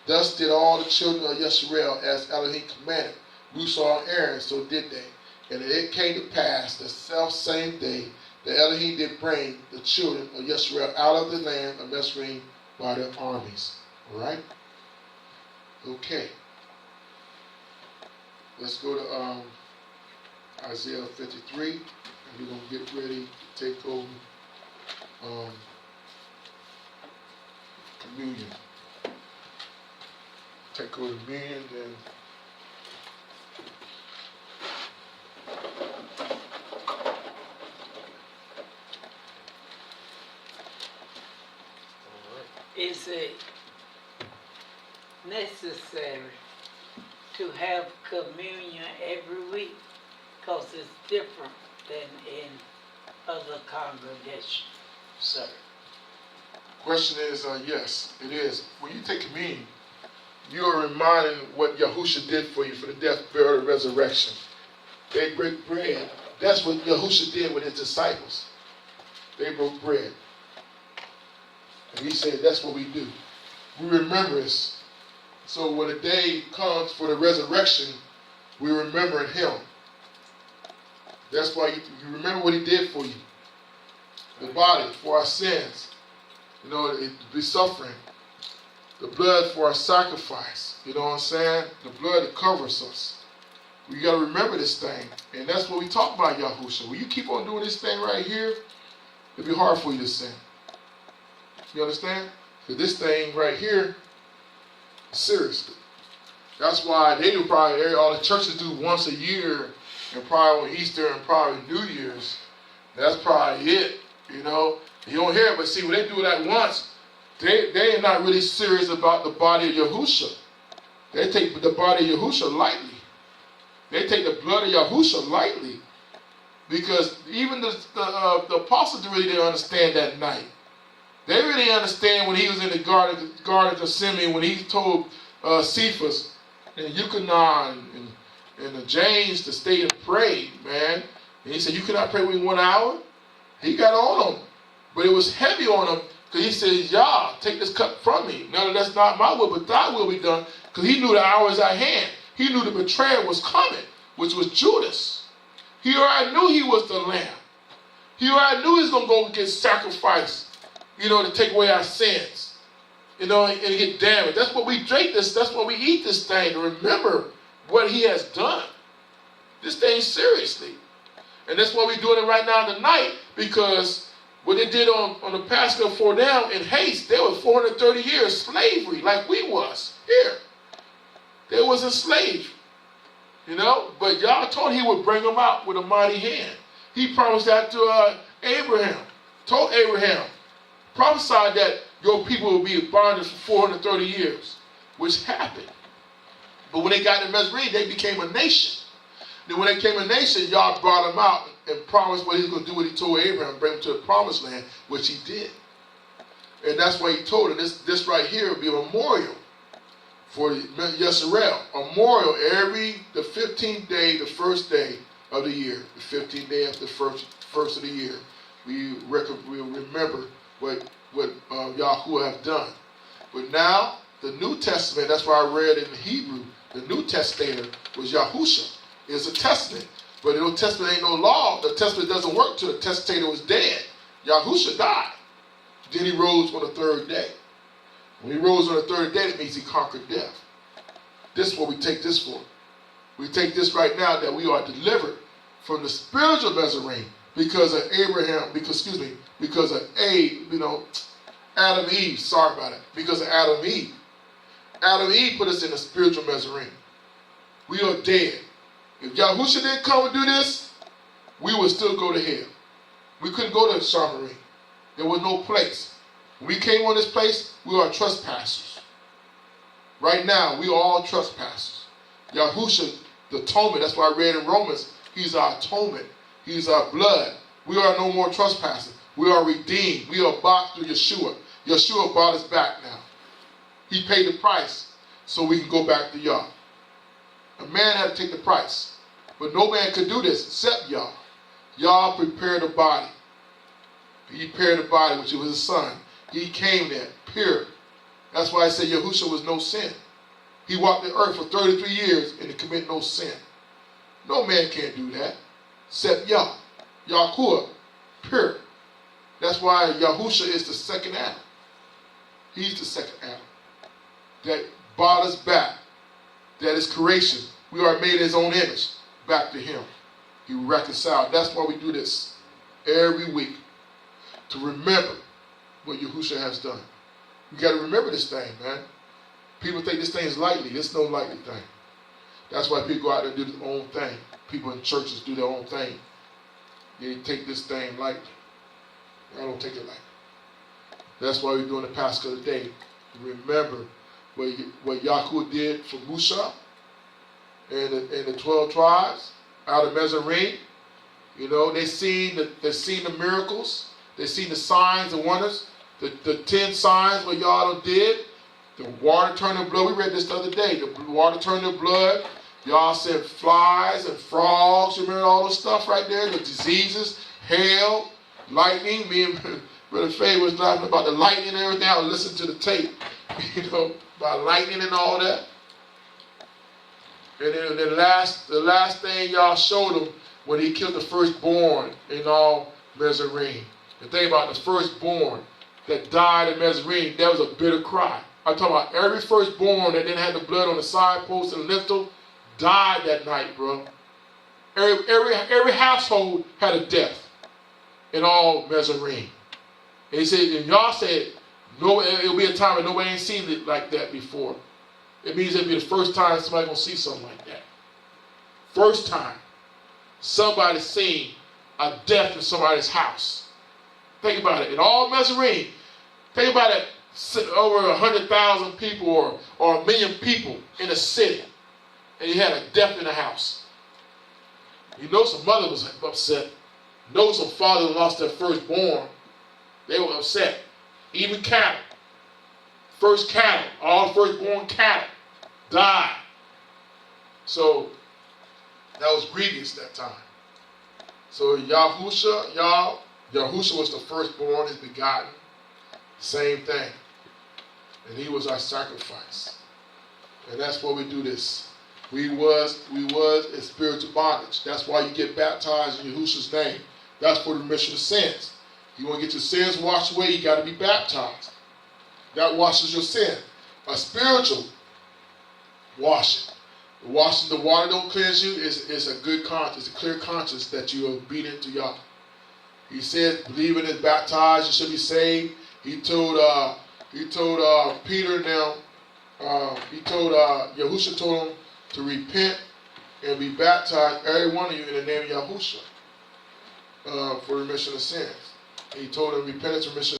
Thus did all the children of Yisrael as Elohim commanded. Musa and Aaron, so did they. And it came to pass the self same day that Elohim did bring the children of Yisrael out of the land of Mizraim by their armies. All right? Okay. Let's go to Isaiah 53, and we're going to get ready to take over communion. Take over communion, then Is it necessary to have communion every week? Because it's different than in other congregations, sir. question is, yes, it is. When you take communion, you are reminding what Yahusha did for you for the death, burial, and resurrection. They break bread. That's what Yahusha did with his disciples. They broke bread. And he said, that's what we do. We remember this. So when the day comes for the resurrection, we remember him. That's why you remember what he did for you. The body for our sins. You know, it be suffering. The blood for our sacrifice. You know what I'm saying? The blood that covers us. We got to remember this thing. And that's what we talk about, Yahusha. When you keep on doing this thing right here, it'll be hard for you to sin. You understand? Because this thing right here, seriously. That's why they do probably, all the churches do once a year, and probably on Easter and probably New Year's. That's probably it, you know. You don't hear it, but see, when they do that once, they are not really serious about the body of Yahusha. They take the body of Yahusha lightly. They take the blood of Yahusha lightly. Because even the apostles really didn't understand that night. They really didn't understand when he was in the Garden of Gethsemane, when he told Cephas and Euchanan and James to stay and pray, man. And he said, you cannot pray within 1 hour? He got on him. But it was heavy on him because he said, Yah, take this cup from me. No, that's not my will, but thy will be done. Because he knew the hour was at hand. He knew the betrayer was coming, which was Judas. He already knew he was the lamb. He already knew he was going to go get sacrificed, you know, to take away our sins, you know, and get damaged. That's what we drink this. That's why we eat this thing, to remember what he has done. This thing seriously. And that's why we're doing it right now tonight, because what they did on the Pascha for them in haste, they were 430 years slavery, like we was here. They was enslaved, you know, but y'all told he would bring them out with a mighty hand. He promised that to Abraham, told Abraham, prophesied that your people will be in bondage for 430 years, which happened. But when they got in Mizraim, they became a nation. Then when they became a nation, y'all brought them out and promised what he was going to do, what he told Abraham, bring them to the promised land, which he did. And that's why he told him, this right here will be a memorial for Yisrael. A memorial the 15th day, the first day of the year. The 15th day after the first of the year. We'll remember what Yahuwah have done. But now, the New Testament, that's why I read in Hebrew, the New Testator was Yahusha. It's a testament. But the New Testament ain't no law. The testament doesn't work till the testator was dead. Yahusha died. Then he rose on the third day. When he rose on the third day, it means he conquered death. This is what we take this for. We take this right now that we are delivered from the spiritual Mizraim because of because of Adam and Eve. Sorry about it. Because of Adam and Eve. Adam and Eve put us in the spiritual Mizraim. We are dead. If Yahusha didn't come and do this, we would still go to hell. We couldn't go to Samaria. There was no place. When we came on this place, we are trespassers. Right now, we are all trespassers. Yahusha, the atonement, that's why I read in Romans, he's our atonement. He's our blood. We are no more trespassers. We are redeemed. We are bought through Yeshua. Yeshua bought us back now. He paid the price so we can go back to Yah. A man had to take the price. But no man could do this except Yah. Yah prepared the body. He prepared the body, which was his son. He came there, pure. That's why I say Yahushua was no sin. He walked the earth for 33 years and he committed no sin. No man can't do that except Yah. Yahuwah, pure. That's why Yahusha is the second Adam. He's the second Adam. That brought us back. That is creation. We are made in his own image. Back to him. He reconciled. That's why we do this every week. To remember what Yahusha has done. We got to remember this thing, man. People think this thing is lightly. It's no lightly thing. That's why people go out there and do their own thing. People in churches do their own thing. They take this thing lightly. I don't take it lightly. That's why we're doing the Pascha today. Remember what Yahuwah did for Musa and the 12 tribes out of Mizraim. You know, they seen the miracles. They seen the signs and wonders. The 10 signs what y'all did. The water turned to blood. We read this the other day. The water turned to blood. Y'all said flies and frogs. You remember all the stuff right there? The diseases, hail, lightning. Me and Brother Faye was laughing about the lightning and everything. I would listen to the tape, you know, about lightning and all that. And then the last thing y'all showed him when he killed the firstborn in all Mizraim. The thing about the firstborn that died in Mizraim, that was a bitter cry. I'm talking about every firstborn that didn't have the blood on the side post and lintel died that night, bro. Every household had a death in all Mizraim. And he said, and y'all said, no, it'll be a time when nobody ain't seen it like that before. It means it'll be the first time somebody gonna see something like that. First time somebody seen a death in somebody's house. Think about it. In all Mizraim, think about it. Over 100,000 people or 1 million people in a city, and you had a death in the house. You know some mother was upset. You know some father lost their firstborn. They were upset. Even cattle. First cattle, all firstborn cattle died. So that was grievous that time. So Yahusha was the firstborn, his begotten. Same thing. And he was our sacrifice. And that's why we do this. We was in spiritual bondage. That's why you get baptized in Yahusha's name. That's for the remission of sins. You want to get your sins washed away, you got to be baptized. That washes your sin. A spiritual washing. The washing, the water don't cleanse you, is a good conscience, a clear conscience that you are obedient to Yah. He said, believing is baptized, you should be saved. He told Peter and them, Yahusha told him to repent and be baptized, every one of you, in the name of Yahusha, for remission of sins. He told them repentance, remission